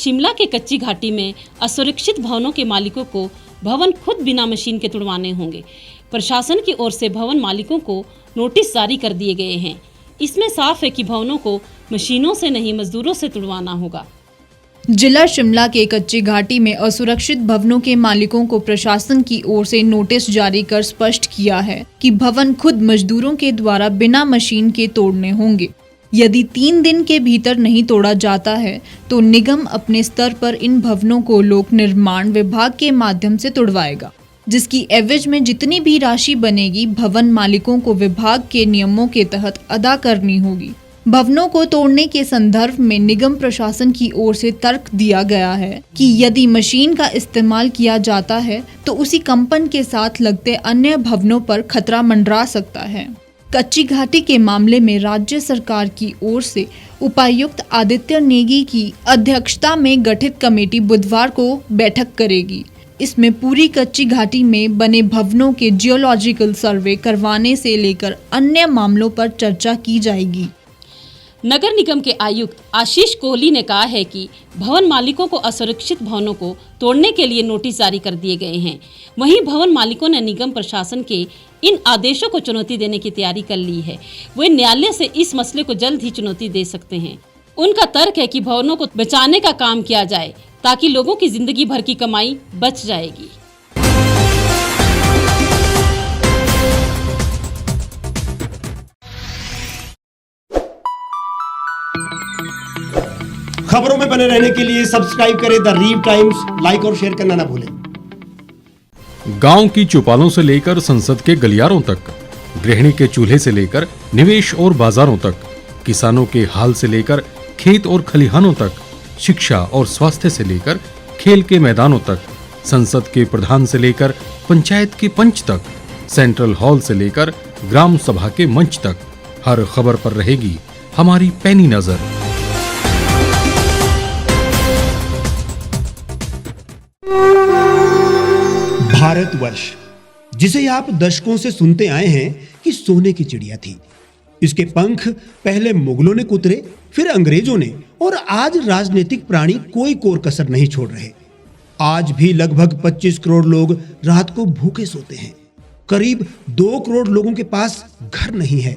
शिमला के कच्ची घाटी में असुरक्षित भवनों के मालिकों को भवन खुद बिना मशीन के तुड़वाने होंगे। प्रशासन की ओर से भवन मालिकों को नोटिस जारी कर दिए गए हैं। इसमें साफ है कि भवनों को मशीनों से नहीं मजदूरों से तुड़वाना होगा। जिला शिमला के कच्ची घाटी में असुरक्षित भवनों के मालिकों को प्रशासन की ओर से नोटिस जारी कर स्पष्ट किया है कि भवन खुद मजदूरों के द्वारा बिना मशीन के तोड़ने होंगे। यदि 3 दिन के भीतर नहीं तोड़ा जाता है तो निगम अपने स्तर पर इन भवनों को लोक निर्माण विभाग के माध्यम से तुड़वाएगा, जिसकी एवज में जितनी भी राशि बनेगी भवन मालिकों को विभाग के नियमों के तहत अदा करनी होगी। भवनों को तोड़ने के संदर्भ में निगम प्रशासन की ओर से तर्क दिया गया है कि यदि मशीन का इस्तेमाल किया जाता है तो उसी कंपन के साथ लगते अन्य भवनों पर खतरा मंडरा सकता है। कच्ची घाटी के मामले में राज्य सरकार की ओर से उपायुक्त आदित्य नेगी की अध्यक्षता में गठित कमेटी बुधवार को बैठक करेगी। इसमें पूरी कच्ची घाटी में बने भवनों के जियोलॉजिकल सर्वे करवाने से लेकर अन्य मामलों पर चर्चा की जाएगी। नगर निगम के आयुक्त आशीष कोहली ने कहा है कि भवन मालिकों को असुरक्षित भवनों को तोड़ने के लिए नोटिस जारी कर दिए गए हैं। वहीं भवन मालिकों ने निगम प्रशासन के इन आदेशों को चुनौती देने की तैयारी कर ली है। वे न्यायालय से इस मसले को जल्द ही चुनौती दे सकते हैं। उनका तर्क है कि भवनों को बचाने का काम किया जाए ताकि लोगों की जिंदगी भर की कमाई बच जाएगी। खबरों में बने रहने के लिए सब्सक्राइब करें द रीव टाइम्स, लाइक और शेयर करना ना भूलें। गांव की चौपालों से लेकर संसद के गलियारों तक, गृहिणी के चूल्हे से लेकर निवेश और बाजारों तक, किसानों के हाल से लेकर खेत और खलिहानों तक, शिक्षा और स्वास्थ्य से लेकर खेल के मैदानों तक, संसद के प्रधान से लेकर पंचायत के पंच तक, सेंट्रल हॉल से लेकर ग्राम सभा के मंच तक, हर खबर पर रहेगी हमारी पैनी नजर। भारतवर्ष, जिसे आप दशकों से सुनते आए हैं कि सोने की चिड़िया थी। इसके पंख पहले मुगलों ने कुतरे, फिर अंग्रेजों ने, और आज राजनीतिक प्राणी कोई कोर कसर नहीं छोड़ रहे। आज भी लगभग 25 करोड़ लोग रात को भूखे सोते हैं। करीब 2 करोड़ लोगों के पास घर नहीं है।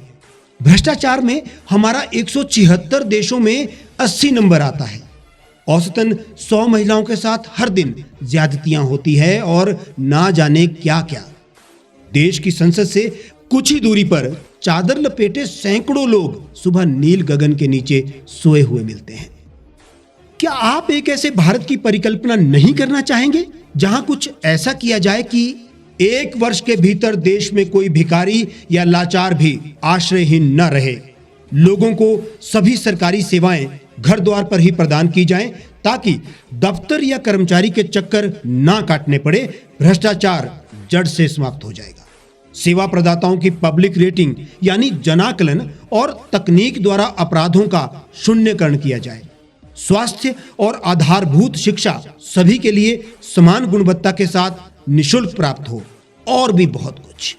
भ्रष्टाचार में हमारा 176 देशों में 80 नंबर आता है। औसतन 100 महिलाओं के साथ हर दिन ज्यादतियां होती है और ना जाने क्या क्या। देश की संसद से कुछ ही दूरी पर चादर लपेटे सैकड़ों लोग सुबह नील गगन के नीचे सोए हुए मिलते हैं। क्या आप एक ऐसे भारत की परिकल्पना नहीं करना चाहेंगे जहां कुछ ऐसा किया जाए कि 1 वर्ष के भीतर देश में कोई भिखारी या लाचार भी आश्रयहीन न रहे? लोगों को सभी सरकारी सेवाएं घर द्वार पर ही प्रदान की जाएं ताकि दफ्तर या कर्मचारी के चक्कर ना काटने पड़े। भ्रष्टाचार जड़ से समाप्त हो जाएगा। सेवा प्रदाताओं की पब्लिक रेटिंग यानी जनाकलन और तकनीक द्वारा अपराधों का शून्यकरण किया जाए। स्वास्थ्य और आधारभूत शिक्षा सभी के लिए समान गुणवत्ता के साथ निःशुल्क प्राप्त हो, और भी बहुत कुछ।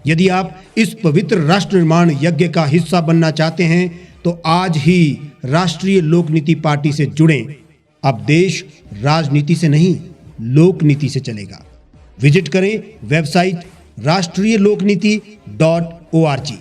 यदि आप इस पवित्र राष्ट्र निर्माण यज्ञ का हिस्सा बनना चाहते हैं तो आज ही राष्ट्रीय लोक नीति पार्टी से जुड़ें। अब देश राजनीति से नहीं, लोक नीति से चलेगा। विजिट करें वेबसाइट rashtriyalokniti.org।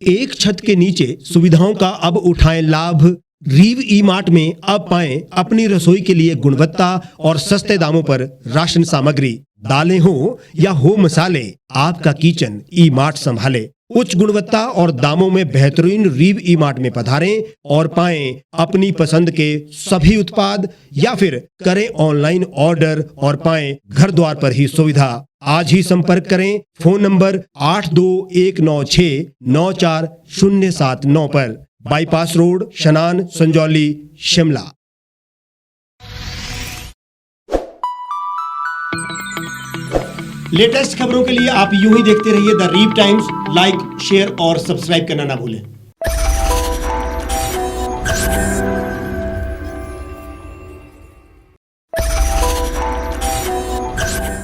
एक छत के नीचे सुविधाओं का अब उठाएं लाभ। रीव ई मार्ट में अब पाएं अपनी रसोई के लिए गुणवत्ता और सस्ते दामों पर राशन सामग्री। दालें हो या हो मसाले, आपका किचन ई मार्ट संभाले। उच्च गुणवत्ता और दामों में बेहतरीन रीव ई मार्ट में पधारें और पाएं अपनी पसंद के सभी उत्पाद, या फिर करें ऑनलाइन ऑर्डर और पाएं घर द्वार पर ही सुविधा। आज ही संपर्क करें फोन नंबर 8219694079 पर, बाईपास रोड, शनान, संजौली, शिमला। लेटेस्ट खबरों के लिए आप यूं ही देखते रहिए द रीव टाइम्स। लाइक, शेयर और सब्सक्राइब करना ना भूलें।